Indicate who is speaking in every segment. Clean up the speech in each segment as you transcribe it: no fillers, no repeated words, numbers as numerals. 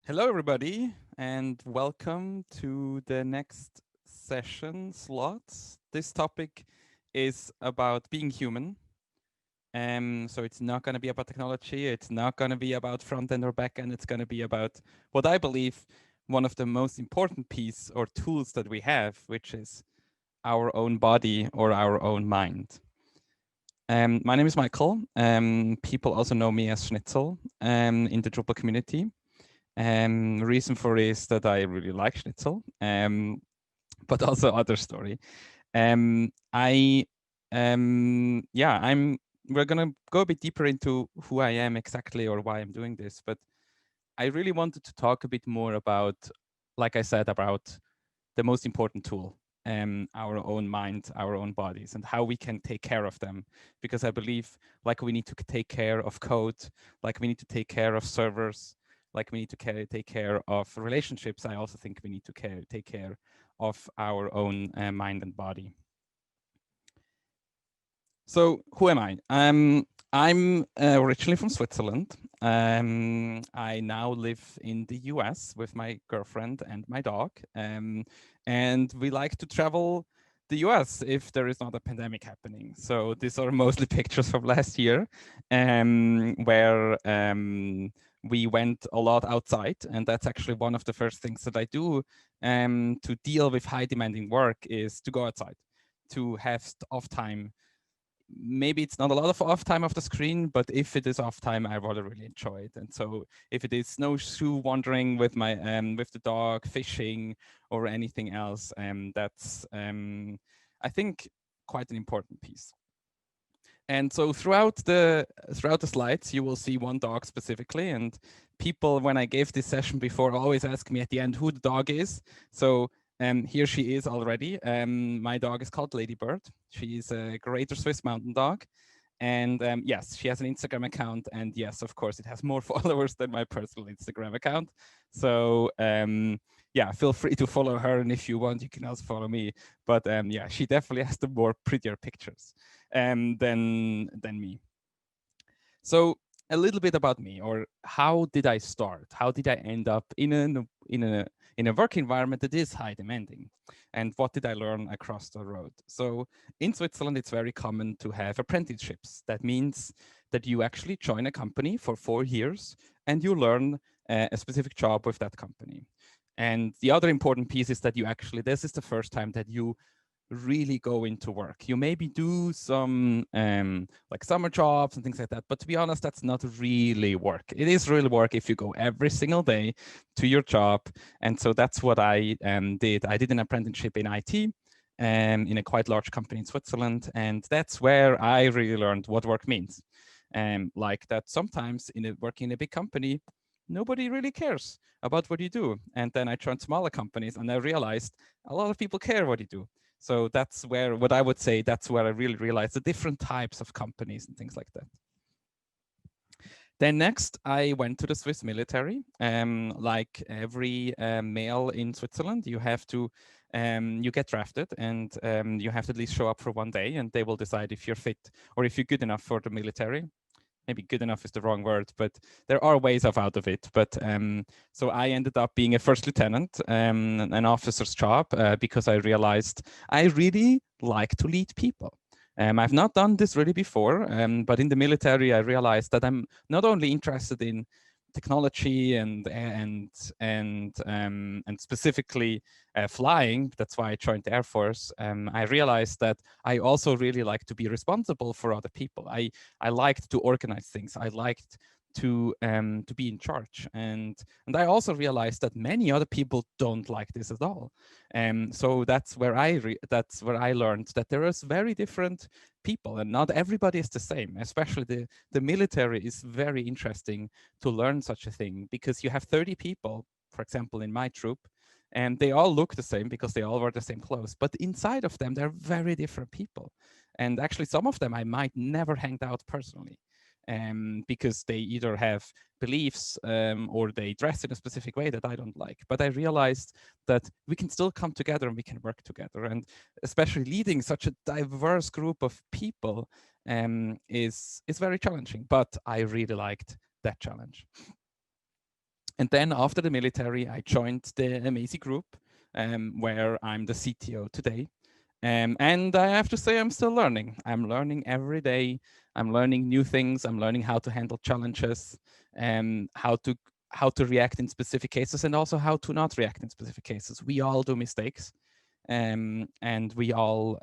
Speaker 1: Hello, everybody, and welcome to the next session slots. This topic is about being human. So it's not going to be about technology. It's not going to be about front end or back end. It's going to be about what I believe one of the most important piece or tools that we have, which is our own body or our own mind. My name is Michael. People also know me as Schnitzel in the Drupal community. Reason for is that I really like Schnitzel, but also other story. I, yeah, we're gonna go a bit deeper into who I am exactly or why I'm doing this, but I really wanted to talk a bit more about, like I said, about the most important tool, our own mind, our own bodies, and how we can take care of them. Because I believe, like we need to take care of code, like we need to take care of servers, like we need to take care of relationships, I also think we need to take care of our own mind and body. So who am I? I'm originally from Switzerland. I now live in the US with my girlfriend and my dog. And we like to travel the US if there is not a pandemic happening. So these are mostly pictures from last year, where we went a lot outside. And that's actually one of the first things that I do to deal with high demanding work is to go outside, to have off time. Maybe it's not a lot of off time off the screen, but if it is off time, I rather really enjoy it. And so if it is snowshoe wandering with my with the dog, fishing or anything else, that's I think quite an important piece. And so throughout the slides, you will see one dog specifically. And people, when I gave this session before, always ask me at the end who the dog is. So here she is already. My dog is called Ladybird. She is a Greater Swiss Mountain Dog. And yes, she has an Instagram account. And yes, of course, it has more followers than my personal Instagram account. So yeah, feel free to follow her. And if you want, you can also follow me. But yeah, she definitely has the more prettier pictures than me. So a little bit about me, or how did I start? How did I end up in a work environment that is high demanding? And what did I learn across the road? So in Switzerland, it's very common to have apprenticeships. That means that you actually join a company for 4 years and you learn a specific job with that company. And the other important piece is that this is the first time that you really go into work. You maybe do some like summer jobs and things like that, but to be honest, that's not really work. It is really work if you go every single day to your job. And so that's what I did. I did an apprenticeship in IT in a quite large company in Switzerland, and that's where I really learned what work means. Like that sometimes working in a big company, nobody really cares about what you do. And then I joined smaller companies and I realized a lot of people care what you do. So that's where, what I would say, that's where I really realized the different types of companies and things like that. Then next, I went to the Swiss military. Like every male in Switzerland, you have to, you get drafted and you have to at least show up for 1 day and they will decide if you're fit or if you're good enough for the military. Maybe good enough is the wrong word, but there are ways out of it. But so I ended up being a first lieutenant, an officer's job, because I realized I really like to lead people. I've not done this really before, but in the military, I realized that I'm not only interested in technology and specifically flying. That's why I joined the Air Force. I realized that I also really like to be responsible for other people. I liked to organize things. I liked to be in charge, and I also realized that many other people don't like this at all. So that's where I learned that there is very different people, and not everybody is the same. Especially the military is very interesting to learn such a thing, because you have 30 people, for example, in my troop, and they all look the same because they all wear the same clothes. But inside of them, they're very different people. And actually, some of them I might never hang out personally. Because they either have beliefs or they dress in a specific way that I don't like. But I realized that we can still come together and we can work together. And especially leading such a diverse group of people is very challenging. But I really liked that challenge. And then after the military, I joined the Amazing Group, where I'm the CTO today. And I have to say, I'm still learning. I'm learning every day. I'm learning new things. I'm learning how to handle challenges, how to react in specific cases, and also how to not react in specific cases. We all do mistakes, and we all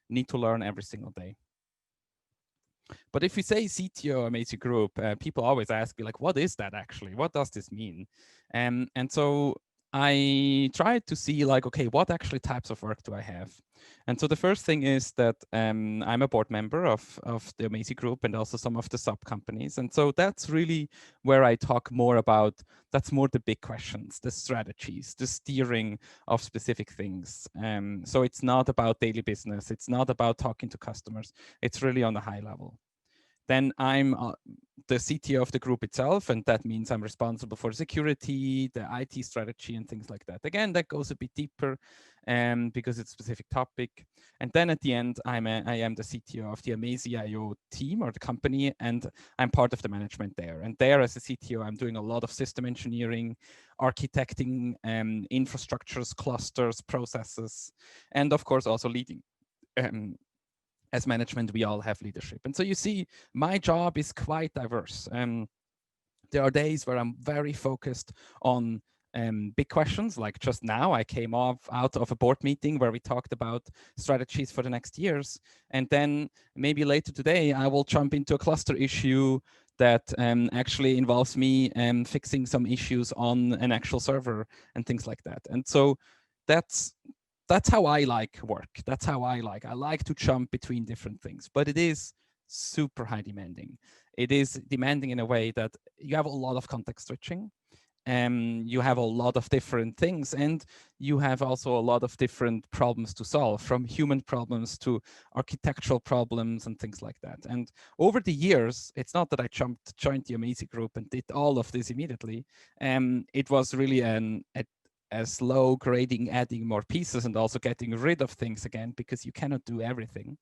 Speaker 1: need to learn every single day. But if we say CTO Amazing Group, people always ask me, like, what is that actually? What does this mean? And so I tried to see, like, okay, what actually types of work do I have? And so the first thing is that I'm a board member of the Amazing Group and also some of the sub companies. And so that's really where I talk more about, that's more the big questions, the strategies, the steering of specific things. So it's not about daily business. It's not about talking to customers. It's really on the high level. Then I'm the CTO of the group itself, and that means I'm responsible for security, the IT strategy, and things like that. Again, that goes a bit deeper because it's a specific topic. And then at the end, I am the CTO of the Amazee.io team or the company, and I'm part of the management there. And there, as a CTO, I'm doing a lot of system engineering, architecting, infrastructures, clusters, processes, and of course also leading. As management, we all have leadership. And so you see, my job is quite diverse. There are days where I'm very focused on big questions, like just now I came out of a board meeting where we talked about strategies for the next years. And then maybe later today, I will jump into a cluster issue that actually involves me fixing some issues on an actual server and things like that. And so that's how I like work. That's how I like to jump between different things, but it is super high demanding. It is demanding in a way that you have a lot of context switching. You have a lot of different things, and you have also a lot of different problems to solve, from human problems to architectural problems and things like that. And over the years, it's not that I joined the Amazee Group and did all of this immediately. It was really a slow grading, adding more pieces and also getting rid of things again, because you cannot do everything.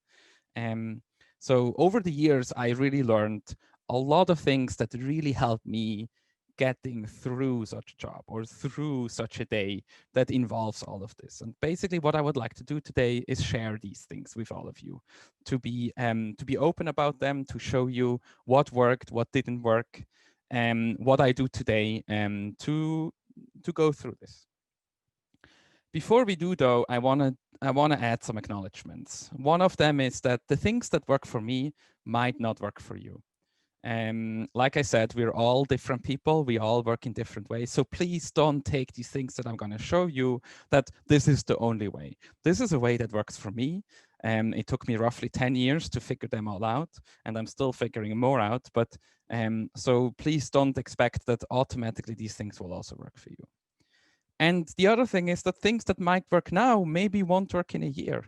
Speaker 1: So over the years, I really learned a lot of things that really helped me getting through such a job or through such a day that involves all of this. And basically what I would like to do today is share these things with all of you, to be open about them, to show you what worked, what didn't work, what I do today, to go through this. Before we do, though, I want to add some acknowledgements. One of them is that the things that work for me might not work for you. Like I said, we're all different people. We all work in different ways. So please don't take these things that I'm going to show you that this is the only way. This is a way that works for me. It took me roughly 10 years to figure them all out, and I'm still figuring more out. But so please don't expect that automatically these things will also work for you. And the other thing is that things that might work now maybe won't work in a year.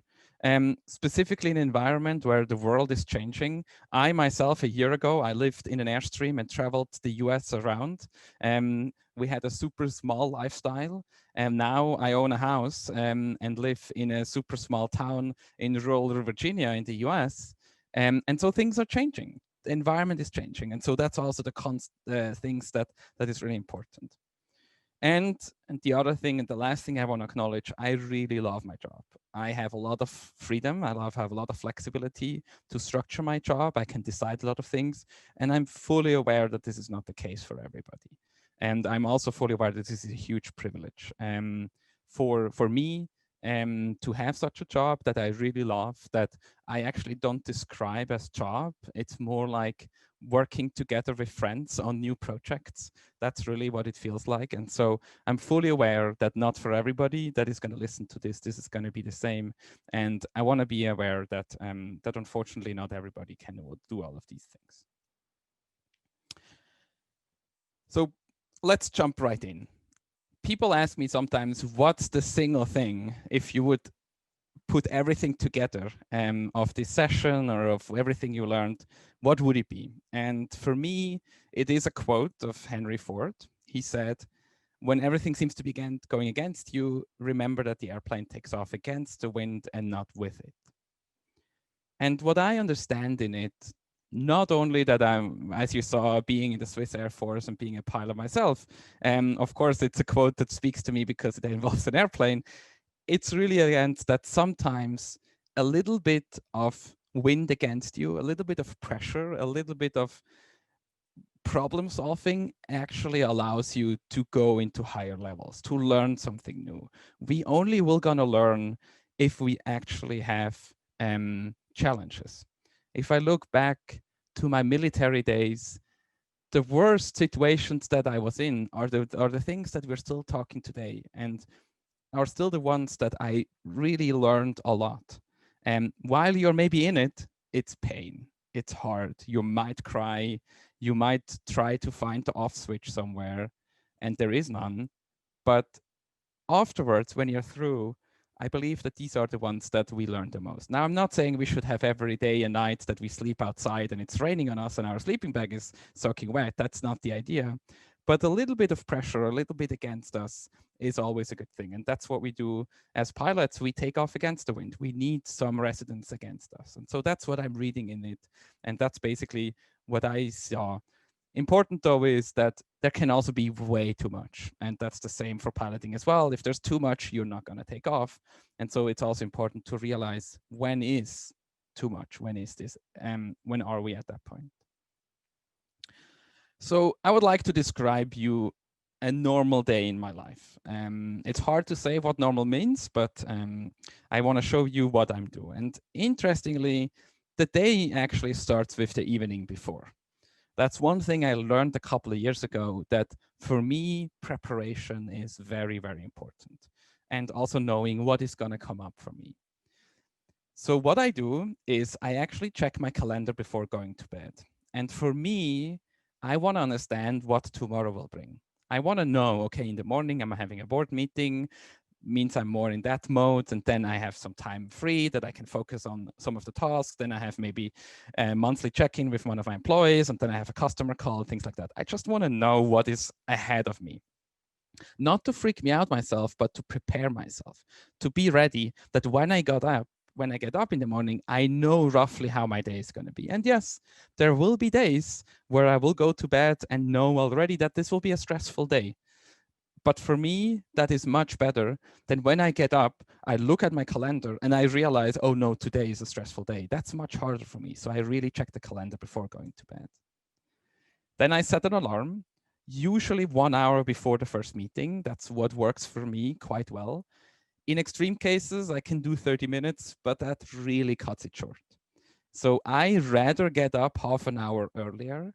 Speaker 1: Specifically in an environment where the world is changing. I myself, a year ago, I lived in an Airstream and traveled the US around. We had a super small lifestyle, and now I own a house and live in a super small town in rural Virginia in the US. And so things are changing. The environment is changing. And so that's also the things that is really important. And the other thing, and the last thing I want to acknowledge, I really love my job. I have a lot of freedom. I have a lot of flexibility to structure my job. I can decide a lot of things. And I'm fully aware that this is not the case for everybody. And I'm also fully aware that this is a huge privilege for me to have such a job that I really love, that I actually don't describe as job. It's more like working together with friends on new projects. That's really what it feels like. And so I'm fully aware that not for everybody that is going to listen to this is going to be the same. And I want to be aware that that unfortunately not everybody can do all of these things. So let's jump right in. People ask me sometimes, what's the single thing, if you would put everything together of this session or of everything you learned, what would it be? And for me, it is a quote of Henry Ford. He said, when everything seems to be going against you, remember that the airplane takes off against the wind and not with it. And what I understand in it not only that I'm, as you saw, being in the Swiss Air Force and being a pilot myself, of course, it's a quote that speaks to me because it involves an airplane. It's really against that sometimes a little bit of wind against you, a little bit of pressure, a little bit of problem solving actually allows you to go into higher levels, to learn something new. We only will gonna learn if we actually have challenges. If I look back to my military days, the worst situations that I was in are the things that we're still talking today and are still the ones that I really learned a lot. And while you're maybe in it, it's pain. It's hard. You might cry. You might try to find the off switch somewhere, and there is none. But afterwards, when you're through, I believe that these are the ones that we learn the most. Now, I'm not saying we should have every day and night that we sleep outside and it's raining on us and our sleeping bag is soaking wet. That's not the idea. But a little bit of pressure, a little bit against us is always a good thing. And that's what we do as pilots. We take off against the wind. We need some resistance against us. And so that's what I'm reading in it. And that's basically what I saw. Important though is that there can also be way too much. And that's the same for piloting as well. If there's too much, you're not going to take off. And so it's also important to realize when is too much, when is this, when are we at that point? So I would like to describe you a normal day in my life. It's hard to say what normal means, but I want to show you what I'm doing. And interestingly, the day actually starts with the evening before. That's one thing I learned a couple of years ago, that for me, preparation is very, very important. And also knowing what is going to come up for me. So what I do is I actually check my calendar before going to bed. And for me, I want to understand what tomorrow will bring. I want to know, okay, in the morning, I'm having a board meeting, means I'm more in that mode. And then I have some time free that I can focus on some of the tasks. Then I have maybe a monthly check-in with one of my employees. And then I have a customer call, things like that. I just want to know what is ahead of me. Not to freak me out myself, but to prepare myself, to be ready that when I get up in the morning, I know roughly how my day is going to be. And yes, there will be days where I will go to bed and know already that this will be a stressful day. But for me, that is much better than when I get up, I look at my calendar and I realize, oh no, today is a stressful day. That's much harder for me. So I really check the calendar before going to bed. Then I set an alarm, usually 1 hour before the first meeting. That's what works for me quite well. In extreme cases, I can do 30 minutes, but that really cuts it short. So I rather get up half an hour earlier,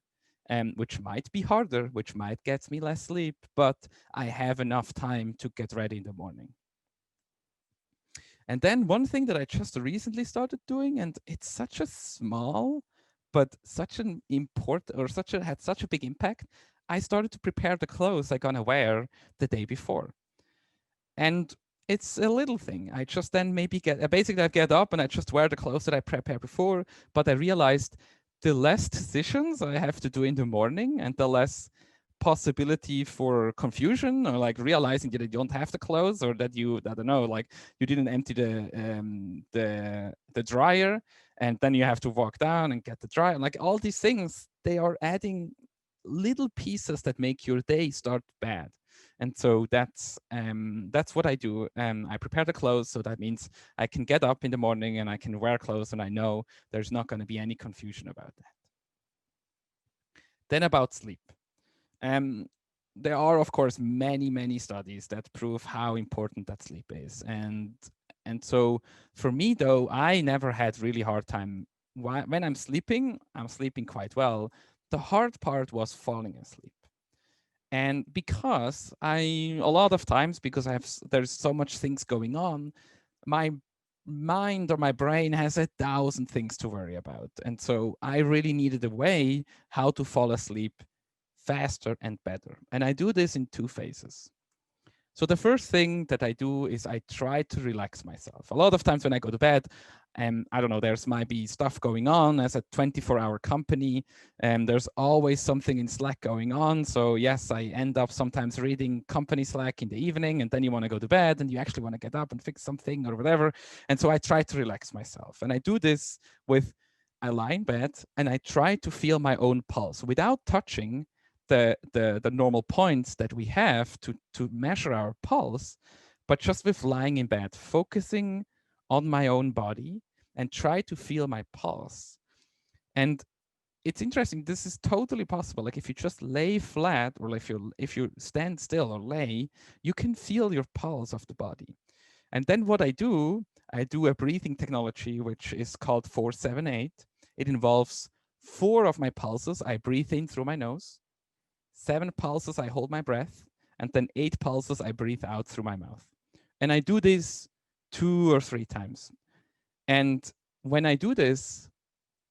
Speaker 1: which might be harder, which might get me less sleep, but I have enough time to get ready in the morning. And then one thing that I just recently started doing, and it's such a small, but such an important, or had such a big impact, I started to prepare the clothes I'm gonna wear the day before. And it's a little thing. I just then maybe basically I get up and I just wear the clothes that I prepared before, but I realized the less decisions I have to do in the morning and the less possibility for confusion, or like realizing that you don't have the clothes, or that you, I don't know, like you didn't empty the dryer and then you have to walk down and get the dryer. Like all these things, they are adding little pieces that make your day start bad. And so that's what I do. I prepare the clothes, so that means I can get up in the morning and I can wear clothes, and I know there's not going to be any confusion about that. Then about sleep. There are, of course, many studies that prove how important that sleep is. And so for me, though, I never had really hard time. When I'm sleeping quite well. The hard part was falling asleep. And because a lot of times, because there's so much things going on, my mind or my brain has 1,000 things to worry about. And so I really needed a way how to fall asleep faster and better. And I do this in 2 phases. So the first thing that I do is I try to relax myself. A lot of times when I go to bed, I don't know, there's might be stuff going on as a 24-hour company, and there's always something in Slack going on. So yes, I end up sometimes reading company Slack in the evening, and then you want to go to bed and you actually want to get up and fix something or whatever. And so I try to relax myself. And I do this with I lie in bed and I try to feel my own pulse without touching the normal points that we have to measure our pulse, but just with lying in bed, focusing on my own body and try to feel my pulse. And it's interesting, this is totally possible. Like if you just lay flat, or if you stand still or lay, you can feel your pulse of the body. And then what I do a breathing technology, which is called 478. It involves 4 of my pulses. I breathe in through my nose, 7 pulses, I hold my breath, and then 8 pulses, I breathe out through my mouth. And I do this 2 or 3 times. And when I do this,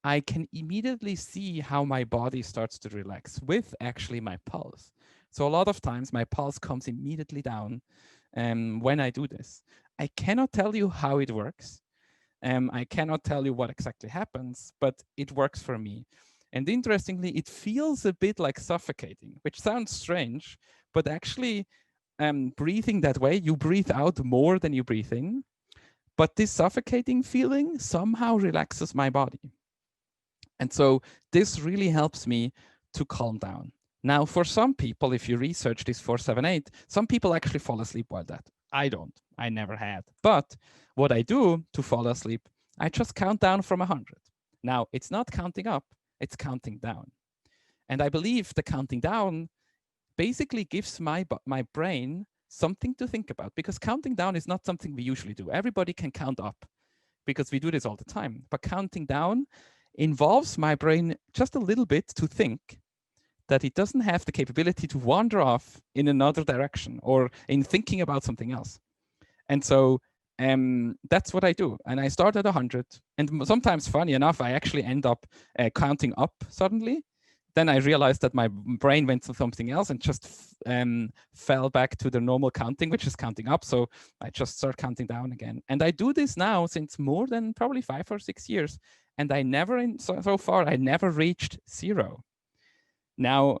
Speaker 1: I can immediately see how my body starts to relax with actually my pulse. So a lot of times my pulse comes immediately down when I do this. I cannot tell you how it works. I cannot tell you what exactly happens, but it works for me. And interestingly, it feels a bit like suffocating, which sounds strange, but actually breathing that way, you breathe out more than you breathe in. But this suffocating feeling somehow relaxes my body. And so this really helps me to calm down. Now, for some people, if you research this 478, some people actually fall asleep while that. I don't. I never had. But what I do to fall asleep, I just count down from 100. Now, it's not counting up, it's counting down. And I believe the counting down basically gives my brain something to think about, because counting down is not something we usually do. Everybody can count up because we do this all the time. But counting down involves my brain just a little bit to think that it doesn't have the capability to wander off in another direction or in thinking about something else. And so that's what I do. And I start at 100. And sometimes, funny enough, I actually end up counting up suddenly. Then I realized that my brain went to something else and just fell back to the normal counting, which is counting up. So I just start counting down again. And I do this now since more than probably 5 or 6 years. And I never, so far, I never reached 0. Now,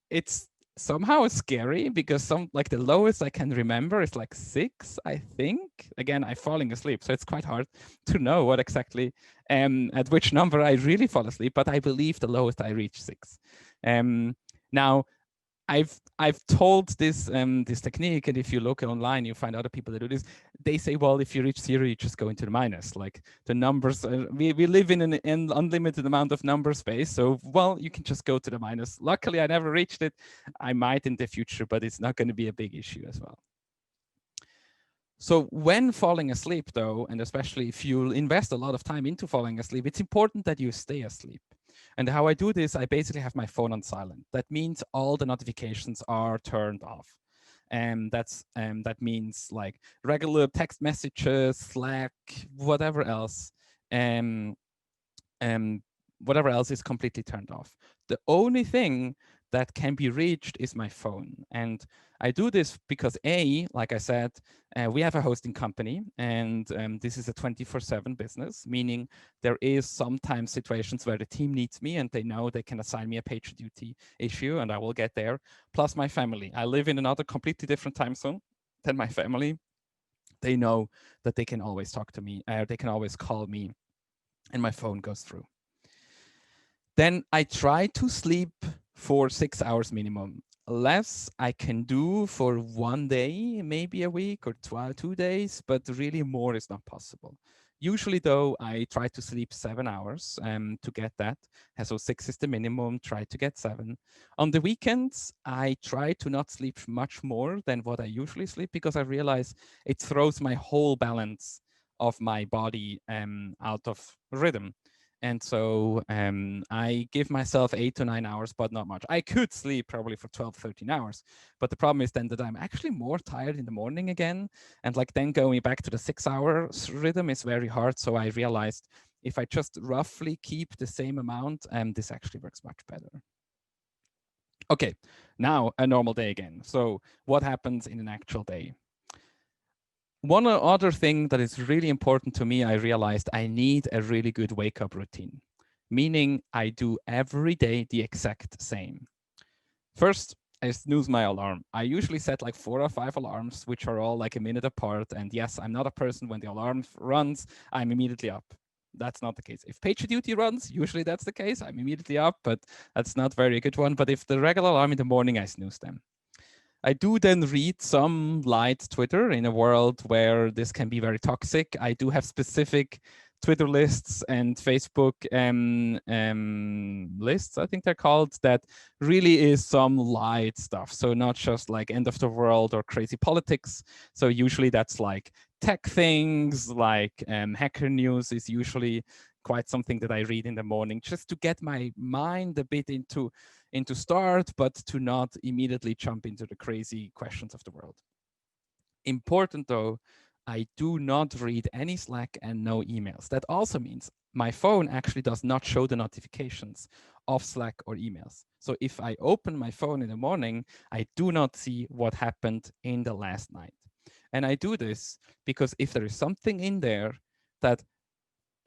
Speaker 1: it's somehow scary because like the lowest I can remember is like 6, I think. Again, I'm falling asleep, so it's quite hard to know what exactly at which number I really fall asleep. But I believe the lowest I reached 6. Now, I've told this this technique, and if you look online, you find other people that do this. They say, well, if you reach 0, you just go into the minus. Like the numbers, we live in an unlimited amount of number space, so well, you can just go to the minus. Luckily, I never reached it. I might in the future, but it's not going to be a big issue as well. So when falling asleep, though, and especially if you invest a lot of time into falling asleep, it's important that you stay asleep. And how I do this, I basically have my phone on silent. That means all the notifications are turned off. And that means like regular text messages, Slack, whatever else. Whatever else is completely turned off. The only thing that can be reached is my phone. And I do this because like I said, we have a hosting company, and this is a 24/7 business, meaning there is sometimes situations where the team needs me and they know they can assign me a PagerDuty issue and I will get there. Plus my family. I live in another completely different time zone than my family. They know that they can always talk to me, they can always call me, and my phone goes through. Then I try to sleep for 6 hours minimum. Less I can do for 1 day, maybe a week, or 2 days, but really more is not possible. Usually, though, I try to sleep 7 hours to get that. So 6 is the minimum, try to get 7. On the weekends, I try to not sleep much more than what I usually sleep, because I realize it throws my whole balance of my body out of rhythm. And so I give myself 8 to 9 hours, but not much. I could sleep probably for 12, 13 hours. But the problem is then that I'm actually more tired in the morning again. And like then going back to the 6 hours rhythm is very hard. So I realized if I just roughly keep the same amount, this actually works much better. Okay, now a normal day again. So what happens in an actual day? One other thing that is really important to me, I realized I need a really good wake-up routine, meaning I do every day the exact same. First, I snooze my alarm. I usually set like 4 or 5 alarms, which are all like a minute apart. And yes, I'm not a person when the alarm runs, I'm immediately up. that's not the case. If PagerDuty runs, usually that's the case. I'm immediately up, but that's not very a good one. But if the regular alarm in the morning, I snooze them. I do then read some light Twitter in a world where this can be very toxic. I do have specific Twitter lists and Facebook lists, I think they're called, that really is some light stuff. So not just like end of the world or crazy politics. So usually that's like tech things, like hacker news is usually quite something that I read in the morning, just to get my mind a bit into start, but to not immediately jump into the crazy questions of the world. Important though, I do not read any Slack and no emails. That also means my phone actually does not show the notifications of Slack or emails. So if I open my phone in the morning, I do not see what happened in the last night. And I do this because if there is something in there that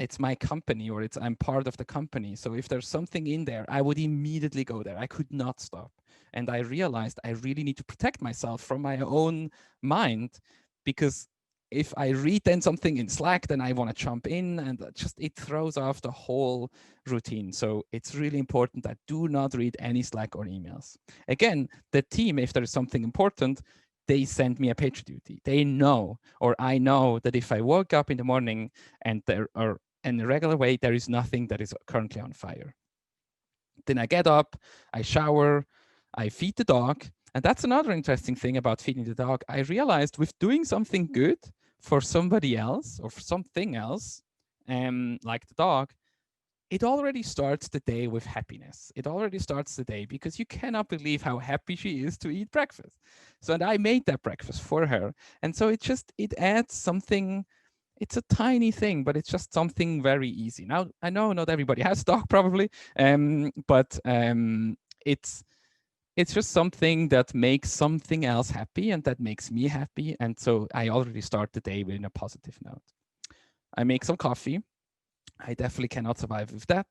Speaker 1: it's my company or I'm part of the company. So if there's something in there, I would immediately go there. I could not stop. And I realized I really need to protect myself from my own mind, because if I read then something in Slack, then I want to jump in, and it throws off the whole routine. So it's really important that I do not read any Slack or emails. Again, the team, if there's something important, they send me a PagerDuty. They know, or I know that if I woke up in the morning and there are in a regular way, there is nothing that is currently on fire. Then I get up, I shower, I feed the dog. And that's another interesting thing about feeding the dog. I realized with doing something good for somebody else or for something else, like the dog, it already starts the day with happiness. It already starts the day because you cannot believe how happy she is to eat breakfast. So, and I made that breakfast for her. And so it adds something. It's a tiny thing, but it's just something very easy. Now, I know not everybody has dog probably, but it's just something that makes something else happy and that makes me happy. And so I already start the day with a positive note. I make some coffee. I definitely cannot survive with that.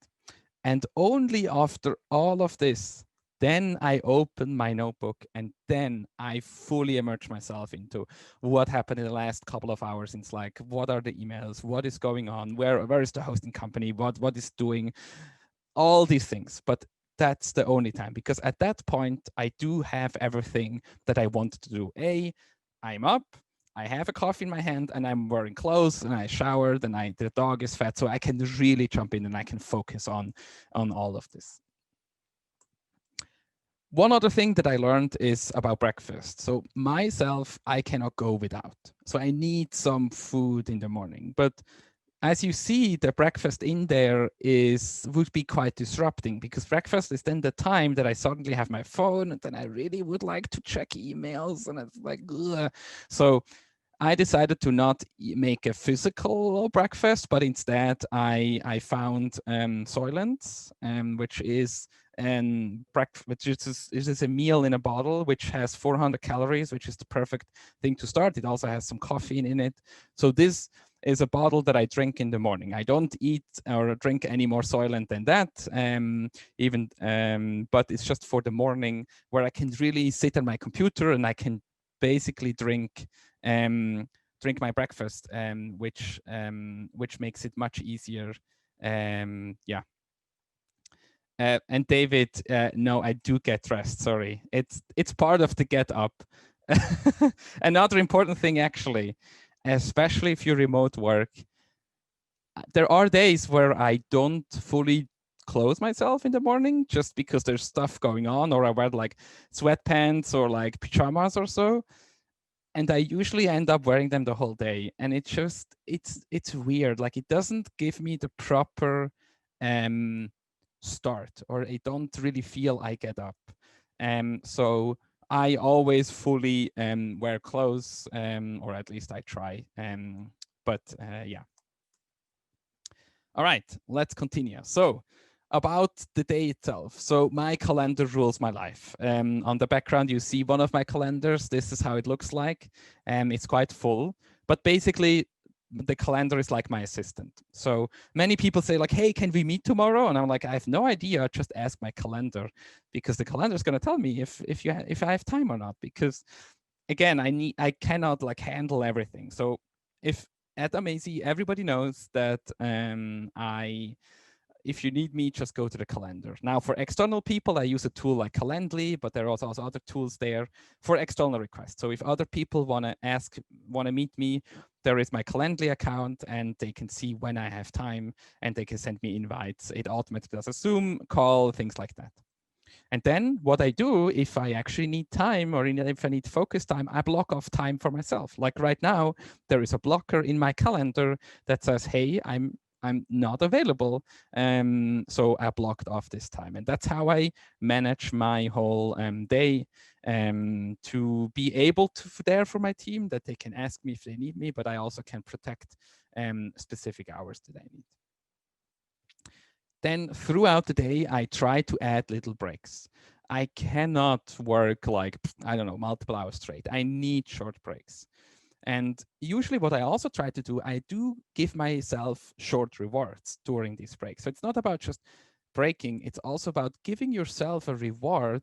Speaker 1: And only after all of this, then I open my notebook and then I fully immerse myself into what happened in the last couple of hours in Slack. What are the emails? What is going on? Where is the hosting company? What is doing? All these things. But that's the only time, because at that point, I do have everything that I wanted to do. I'm up, I have a coffee in my hand, and I'm wearing clothes, and I showered, and the dog is fed, so I can really jump in and I can focus on all of this. One other thing that I learned is about breakfast. So myself, I cannot go without. So I need some food in the morning. But as you see, the breakfast in there would be quite disrupting, because breakfast is then the time that I suddenly have my phone and then I really would like to check emails, and it's like, ugh. So I decided to not make a physical breakfast, but instead I found Soylent, which is a meal in a bottle, which has 400 calories, which is the perfect thing to start. It also has some caffeine in it. So this is a bottle that I drink in the morning. I don't eat or drink any more Soylent than that, but it's just for the morning, where I can really sit at my computer and I can basically drink my breakfast, which makes it much easier. Yeah. And David, no, I do get rest. Sorry, it's part of the get up. Another important thing, actually, especially if you remote work, there are days where I don't fully clothe myself in the morning just because there's stuff going on, or I wear like sweatpants or like pajamas or so. And I usually end up wearing them the whole day. And it's weird. Like, it doesn't give me the proper start, or I don't really feel I get up. So I always fully wear clothes, or at least I try. But yeah. All right, let's continue. So about the day itself. So my calendar rules my life. On the background, you see one of my calendars. This is how it looks like. It's quite full, but basically the calendar is like my assistant. So many people say like, hey, can we meet tomorrow? And I'm like, I have no idea. Just ask my calendar, because the calendar is going to tell me if I have time or not. Because again, I cannot like handle everything. So if at Amazy, everybody knows that if you need me, just go to the calendar. Now, for external people, I use a tool like Calendly, but there are also other tools there for external requests. So if other people want to meet me, there is my Calendly account, and they can see when I have time, and they can send me invites. It automatically does a Zoom call, things like that. And then what I do, if I actually need time or if I need focus time, I block off time for myself. Like right now, there is a blocker in my calendar that says, hey, I'm not available. So I blocked off this time. And that's how I manage my whole day, to be able to there for my team, that they can ask me if they need me, but I also can protect specific hours that I need. Then throughout the day, I try to add little breaks. I cannot work like, I don't know, multiple hours straight. I need short breaks. And usually what I also try to do, I do give myself short rewards during these breaks. So it's not about just breaking, it's also about giving yourself a reward,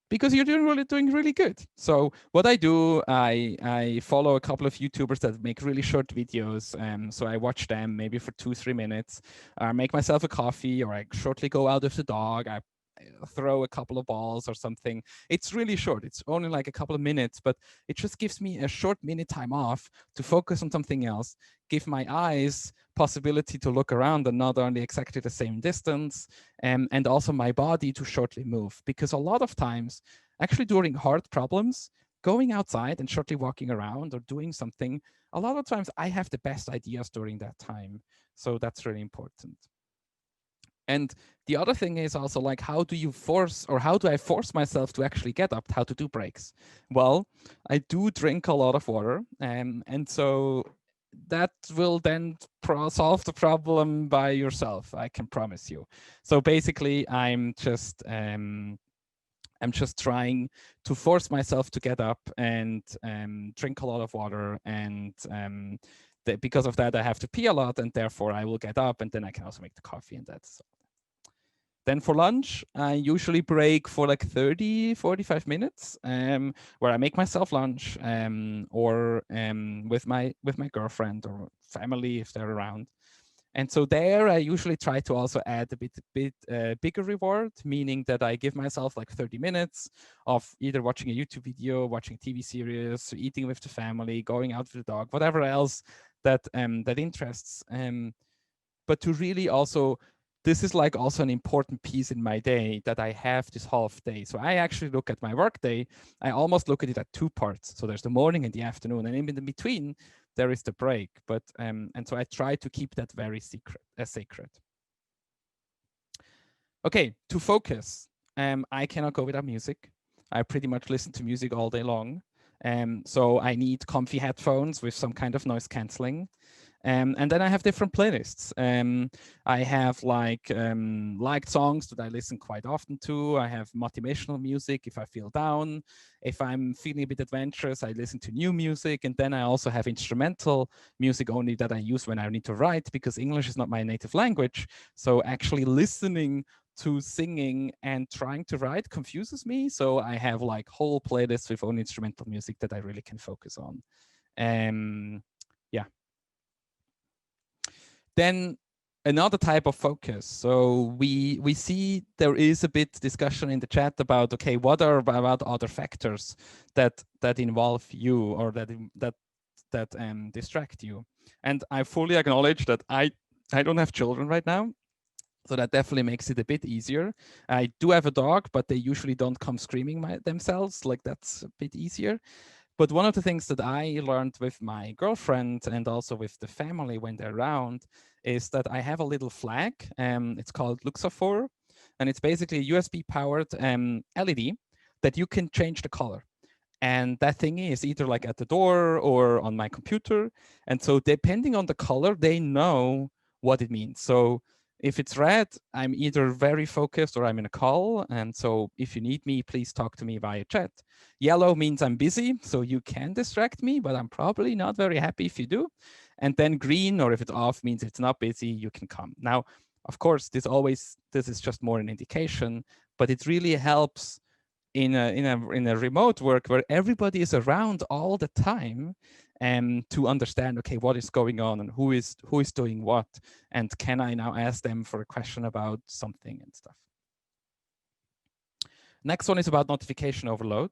Speaker 1: because you're doing really good. So what I do, I follow a couple of YouTubers that make really short videos. So I watch them maybe for 2-3 minutes. I make myself a coffee, or I shortly go out with the dog. I throw a couple of balls or something. It's really short. It's only like a couple of minutes, but it just gives me a short minute time off to focus on something else, give my eyes possibility to look around and not only exactly the same distance, and also my body to shortly move. Because a lot of times, actually during hard problems, going outside and shortly walking around or doing something, a lot of times I have the best ideas during that time. So that's really important. And the other thing is also like, how do I force myself to actually get up, how to do breaks? Well, I do drink a lot of water. And so that will then solve the problem by yourself, I can promise you. So basically, I'm just trying to force myself to get up and drink a lot of water, and because of that, I have to pee a lot, and therefore I will get up, and then I can also make the coffee, and that's. Then for lunch, I usually break for like 30, 45 minutes, where I make myself lunch, or with my girlfriend or family if they're around. And so there, I usually try to also add a bit bigger reward, meaning that I give myself like 30 minutes of either watching a YouTube video, watching TV series, eating with the family, going out with the dog, whatever else that interests. But to really also, this is like also an important piece in my day, that I have this half day. So I actually look at my work day, I almost look at it at 2 parts. So there's the morning and the afternoon, and in between there is the break. But and so I try to keep that very sacred. Okay, to focus, I cannot go without music. I pretty much listen to music all day long. So I need comfy headphones with some kind of noise canceling. And then I have different playlists. I have liked songs that I listen quite often to. I have motivational music if I feel down. If I'm feeling a bit adventurous, I listen to new music. And then I also have instrumental music only that I use when I need to write, because English is not my native language. So actually listening to singing and trying to write confuses me. So I have like whole playlists with only instrumental music that I really can focus on. Yeah. Then another type of focus. So we see there is a bit discussion in the chat about, okay, what are about other factors that involve you, or that distract you? And I fully acknowledge that I don't have children right now. So that definitely makes it a bit easier. I do have a dog, but they usually don't come screaming themselves. Like, that's a bit easier. But one of the things that I learned with my girlfriend and also with the family when they're around is that I have a little flag. It's called Luxafor, and it's basically a USB-powered LED that you can change the color. And that thing is either like at the door or on my computer. And so depending on the color, they know what it means. So if it's red, I'm either very focused or I'm in a call. And so if you need me, please talk to me via chat. Yellow means I'm busy, so you can distract me, but I'm probably not very happy if you do. And then green, or if it's off, means it's not busy, you can come. Now, of course, this is just more an indication, but it really helps in a remote work where everybody is around all the time, to understand, okay, what is going on and who is doing what, and can I now ask them for a question about something and stuff. Next one is about notification overload.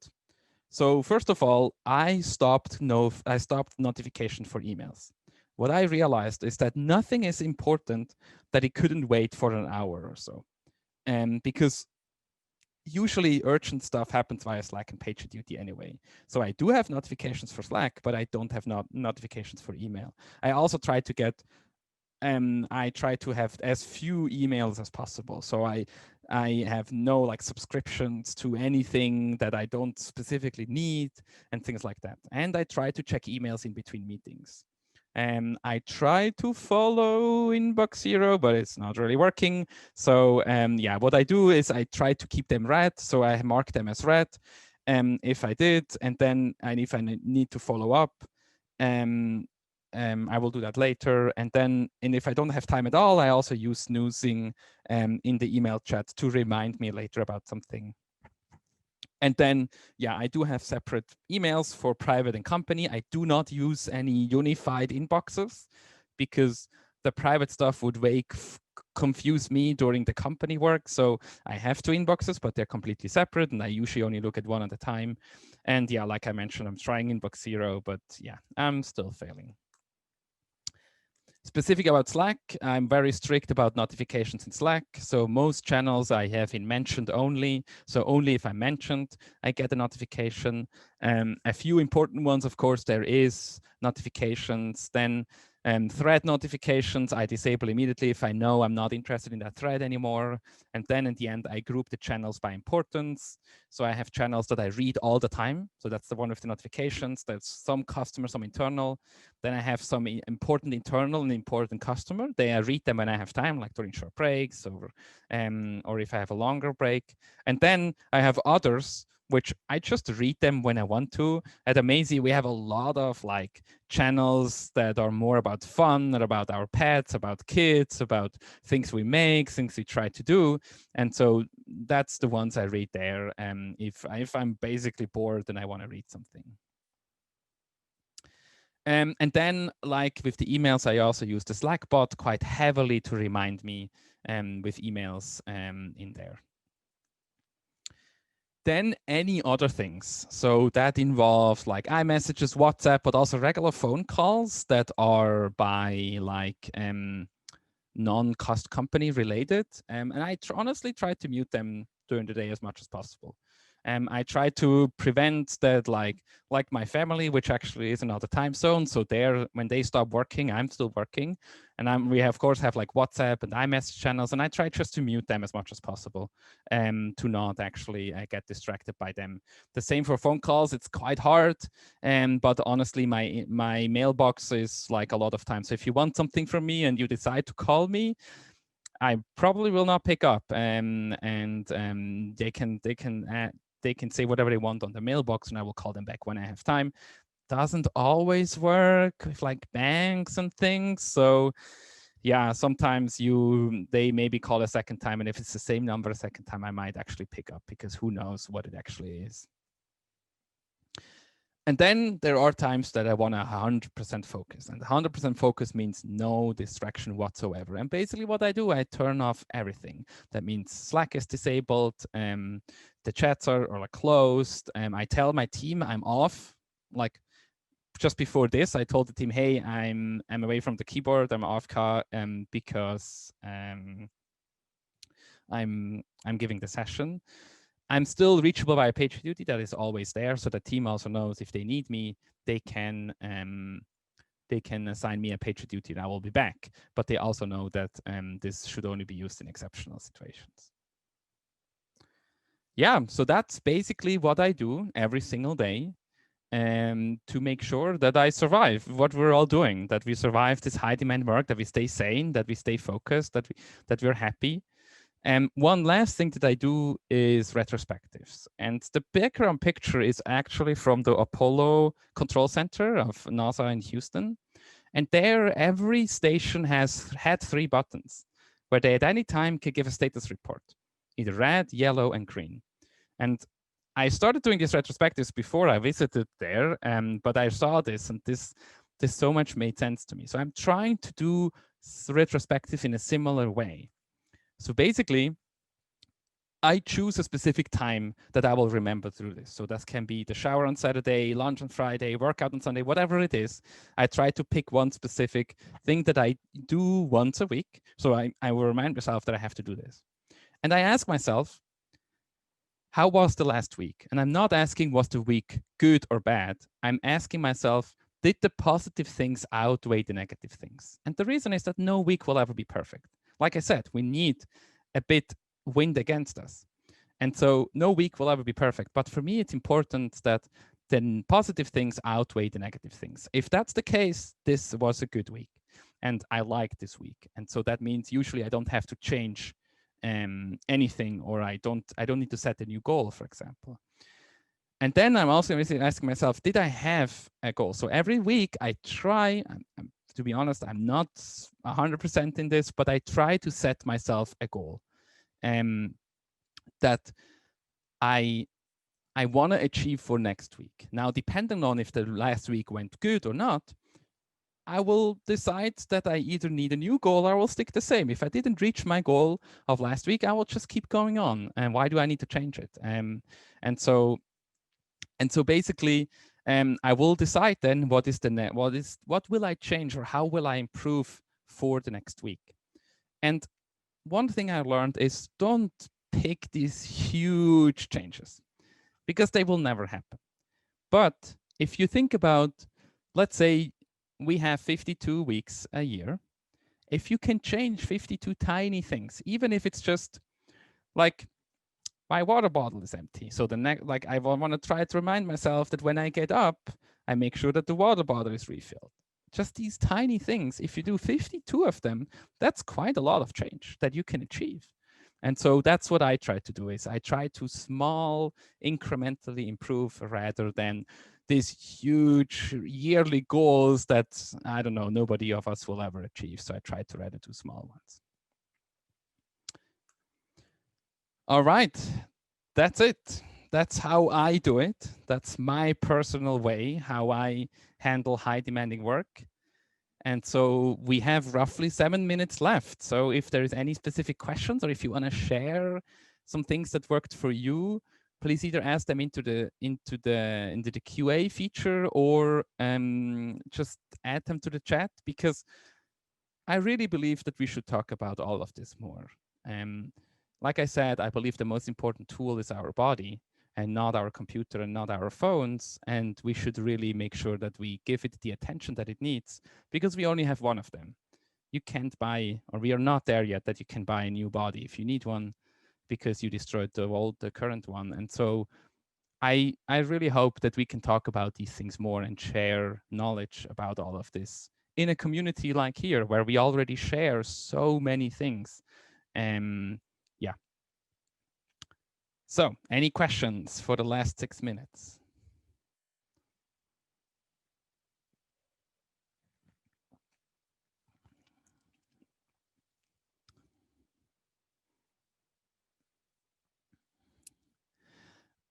Speaker 1: So first of all, I stopped notification for emails. What I realized is that nothing is important that it couldn't wait for an hour or so, because usually urgent stuff happens via Slack and PagerDuty anyway. So I do have notifications for Slack, but I don't have notifications for email. I also try to get, I try to have as few emails as possible. So I have no like subscriptions to anything that I don't specifically need and things like that. And I try to check emails in between meetings. I try to follow Inbox Zero, but it's not really working. So yeah, what I do is I try to keep them red. So I mark them as red if I did, and then if I need to follow up, I will do that later. And then, if I don't have time at all, I also use snoozing in the email chat to remind me later about something. And then, yeah, I do have separate emails for private and company. I do not use any unified inboxes because the private stuff would confuse me during the company work. So I have two inboxes, but they're completely separate, and I usually only look at one at a time. And yeah, like I mentioned, I'm trying Inbox Zero, but yeah, I'm still failing. Specific about Slack, I'm very strict about notifications in Slack. So most channels I have in mentioned only. So only if I'm mentioned, I get a notification. A few important ones, of course, there is notifications. Then thread notifications, I disable immediately if I know I'm not interested in that thread anymore. And then in the end, I group the channels by importance. So I have channels that I read all the time. So that's the one with the notifications. There's some customer, some internal. Then I have some important internal and important customer. I read them when I have time, like during short breaks or if I have a longer break. And then I have others, which I just read them when I want to. At Amazy, we have a lot of like channels that are more about fun, or about our pets, about kids, about things we make, things we try to do. And so that's the ones I read there. If I'm basically bored and I want to read something. And then, like with the emails, I also use the Slack bot quite heavily to remind me with emails in there. Then any other things. So that involves like iMessages, WhatsApp, but also regular phone calls that are by like non-cost company related. And I honestly try to mute them during the day as much as possible. I try to prevent that, like my family, which actually is another time zone. So when they stop working, I'm still working. And we of course have like WhatsApp and iMessage channels, and I try just to mute them as much as possible to not actually get distracted by them. The same for phone calls. It's quite hard, but honestly, my mailbox is like a lot of times. So if you want something from me and you decide to call me, I probably will not pick up, and they can say whatever they want on the mailbox, and I will call them back when I have time. Doesn't always work with like banks and things. So yeah, sometimes they maybe call a second time, and if it's the same number a second time, I might actually pick up, because who knows what it actually is. And then there are times that I want 100% focus, and 100% focus means no distraction whatsoever. And basically what I do, I turn off everything. That means Slack is disabled, the chats are like closed. I tell my team I'm off. Like just before this, I told the team, hey, I'm away from the keyboard, I'm off because I'm giving the session. I'm still reachable via PagerDuty. That is always there, so the team also knows if they need me, they can assign me a PagerDuty and I will be back. But they also know that this should only be used in exceptional situations. Yeah, so that's basically what I do every single day to make sure that I survive what we're all doing, that we survive this high demand work, that we stay sane, that we stay focused, that we're happy. And one last thing that I do is retrospectives. And the background picture is actually from the Apollo Control Center of NASA in Houston. And there, every station had 3 buttons where they at any time could give a status report, either red, yellow, and green. And I started doing these retrospectives before I visited there, but I saw this, and this so much made sense to me. So I'm trying to do retrospective in a similar way. So basically, I choose a specific time that I will remember through this. So that can be the shower on Saturday, lunch on Friday, workout on Sunday, whatever it is. I try to pick one specific thing that I do once a week. So I will remind myself that I have to do this. And I ask myself, how was the last week? And I'm not asking, was the week good or bad? I'm asking myself, did the positive things outweigh the negative things? And the reason is that no week will ever be perfect. Like I said, we need a bit wind against us. And so no week will ever be perfect. But for me, it's important that the positive things outweigh the negative things. If that's the case, this was a good week. And I like this week. And so that means usually I don't have to change anything, or I don't need to set a new goal, for example. And then I'm also asking myself, did I have a goal? So every week I try, to be honest, I'm not 100% in this, but I try to set myself a goal that I want to achieve for next week. Now, depending on if the last week went good or not, I will decide that I either need a new goal or I will stick the same. If I didn't reach my goal of last week, I will just keep going on. And why do I need to change it? And so basically, I will decide then what will I change, or how will I improve for the next week. And one thing I learned is, don't pick these huge changes, because they will never happen. But if you think about, let's say we have 52 weeks a year. If you can change 52 tiny things, even if it's just like my water bottle is empty. So the next, like, I want to try to remind myself that when I get up, I make sure that the water bottle is refilled. Just these tiny things, if you do 52 of them, that's quite a lot of change that you can achieve. And so that's what I try to do, is I try to small incrementally improve rather than these huge yearly goals that, I don't know, nobody of us will ever achieve. So I try to rather do small ones. All right, that's it. That's how I do it. That's my personal way, how I handle high demanding work. And so we have roughly 7 minutes left. So if there is any specific questions, or if you want to share some things that worked for you, please either ask them into the QA feature, or just add them to the chat, because I really believe that we should talk about all of this more. Like I said, I believe the most important tool is our body, and not our computer and not our phones. And we should really make sure that we give it the attention that it needs, because we only have one of them. You can't buy, or we are not there yet, that you can buy a new body if you need one, because you destroyed the current one. And so I really hope that we can talk about these things more and share knowledge about all of this in a community like here, where we already share so many things. Yeah. So, any questions for the last 6 minutes?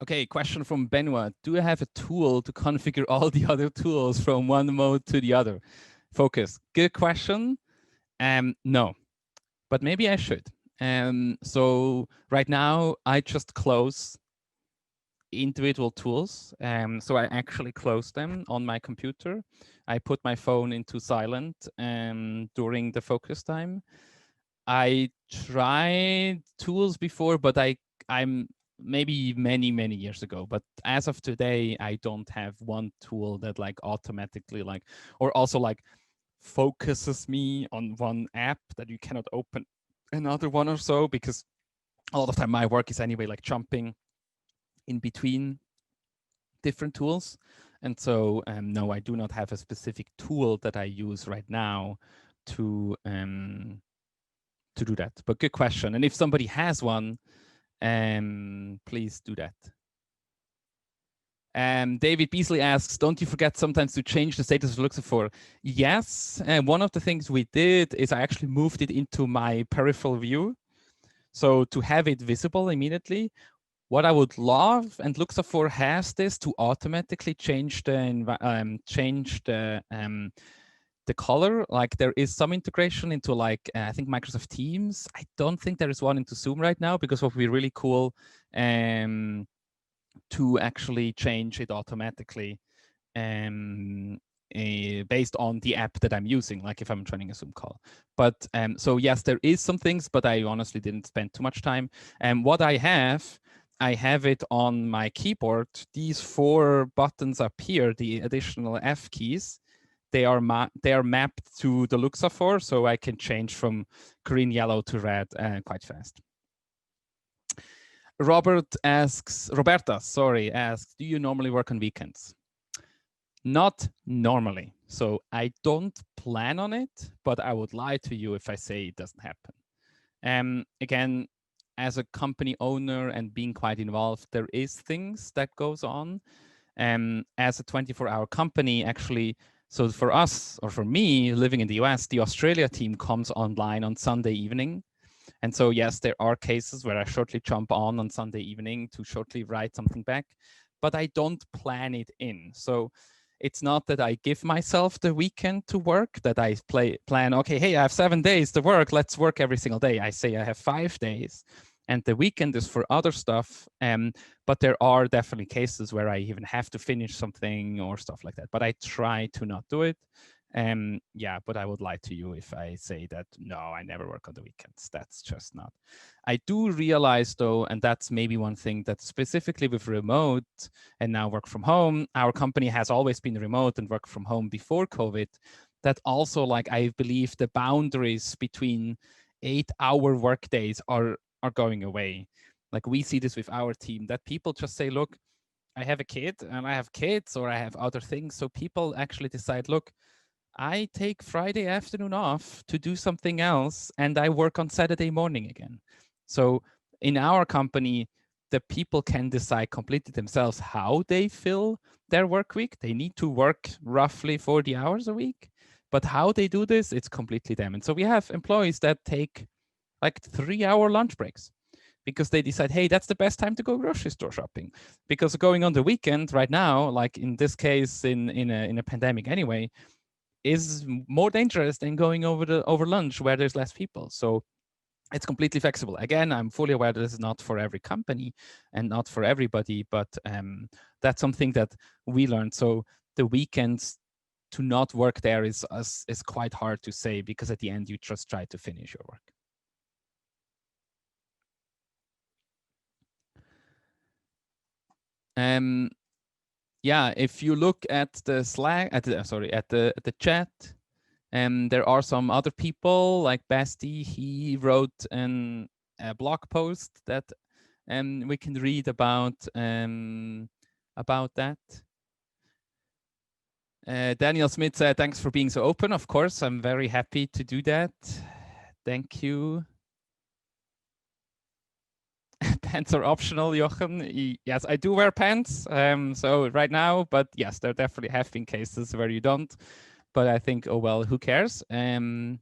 Speaker 1: Okay, question from Benoit. Do I have a tool to configure all the other tools from one mode to the other? Focus. Good question. No, but maybe I should. So right now I just close individual tools. So I actually close them on my computer. I put my phone into silent during the focus time. I tried tools before, but I'm maybe many years ago. But as of today, I don't have one tool that like automatically like, or also like focuses me on one app that you cannot open another one or so, because a lot of time my work is anyway like jumping in between different tools. And so no, I do not have a specific tool that I use right now to do that. But good question. And if somebody has one, please do that. David Beasley asks, don't you forget sometimes to change the status of Luxafor? Yes, and one of the things we did is I actually moved it into my peripheral view. So to have it visible immediately. What I would love, and Luxafor has this, to automatically change the color. Like there is some integration into like I think Microsoft Teams. I don't think there is one into Zoom right now, because what would be really cool to actually change it automatically based on the app that I'm using, like if I'm joining a Zoom call. But so yes, there is some things, but I honestly didn't spend too much time. And what I have it on my keyboard. These 4 buttons up here, the additional F keys, they are mapped to the Luxafor, so I can change from green, yellow to red quite fast. Roberta asks, do you normally work on weekends? Not normally. So I don't plan on it, but I would lie to you if I say it doesn't happen. Again, as a company owner and being quite involved, there is things that goes on. As a 24-hour company, actually, so for us, or for me, living in the US, the Australia team comes online on Sunday evening. And so, yes, there are cases where I shortly jump on Sunday evening to shortly write something back, but I don't plan it in. So it's not that I give myself the weekend to work, that I plan, okay, hey, I have 7 days to work, let's work every single day. I say I have 5 days, and the weekend is for other stuff. But there are definitely cases where I even have to finish something or stuff like that. But I try to not do it. Yeah, but I would lie to you if I say that, no, I never work on the weekends. That's just not. I do realize though, and that's maybe one thing that specifically with remote and now work from home, our company has always been remote and work from home before COVID, that also, like, I believe the boundaries between 8-hour work days are going away. Like we see this with our team, that people just say, look, I have a kid and I have kids, or I have other things. So people actually decide, look, I take Friday afternoon off to do something else, and I work on Saturday morning again. So in our company, the people can decide completely themselves how they fill their work week. They need to work roughly 40 hours a week, but how they do this, it's completely them. And so we have employees that take like 3-hour lunch breaks because they decide, hey, that's the best time to go grocery store shopping. Because going on the weekend right now, like in this case, in a pandemic anyway, is more dangerous than going over lunch where there's less people. So it's completely flexible. Again, I'm fully aware that this is not for every company and not for everybody, but that's something that we learned. So the weekends to not work there is quite hard to say, because at the end you just try to finish your work. Yeah, if you look at the Slack, at the chat, there are some other people like Basti. He wrote a blog post that we can read about that. Daniel Smith said, thanks for being so open. Of course, I'm very happy to do that. Thank you. Pants are optional, Jochen. Yes, I do wear pants. So right now, but yes, there definitely have been cases where you don't. But I think, oh well, who cares? Okay,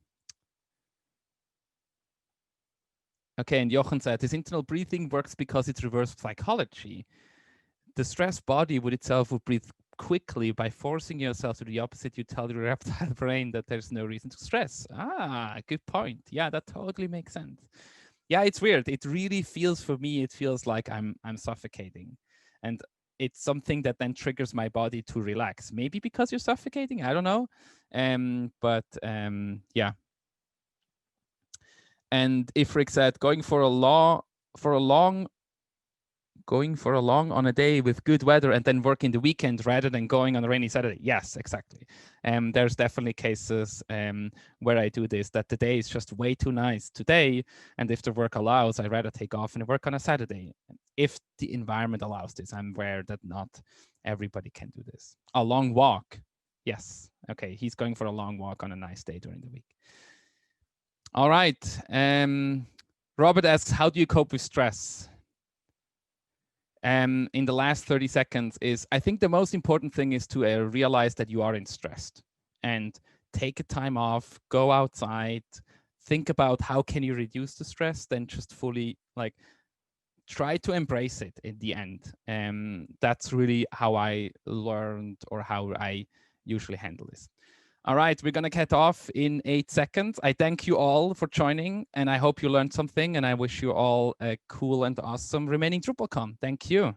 Speaker 1: and Jochen said, this internal breathing works because it's reverse psychology. The stressed body would breathe quickly by forcing yourself to do the opposite. You tell your reptile brain that there's no reason to stress. Ah, good point. Yeah, that totally makes sense. Yeah, it's weird. It really feels, for me, it feels like I'm suffocating. And it's something that then triggers my body to relax. Maybe because you're suffocating, I don't know. Yeah. And Ifrik said, going for a long on a day with good weather and then working the weekend rather than going on a rainy Saturday. Yes, exactly. There's definitely cases where I do this, that the day is just way too nice today, and if the work allows, I'd rather take off and work on a Saturday. If the environment allows this, I'm aware that not everybody can do this. A long walk. Yes. Okay, he's going for a long walk on a nice day during the week. All right. Robert asks, how do you cope with stress? In the last 30 seconds is, I think the most important thing is to realize that you are stressed and take a time off, go outside, think about how can you reduce the stress, then just fully like try to embrace it in the end. That's really how I learned, or how I usually handle this. All right, we're going to cut off in 8 seconds. I thank you all for joining, and I hope you learned something, and I wish you all a cool and awesome remaining DrupalCon. Thank you.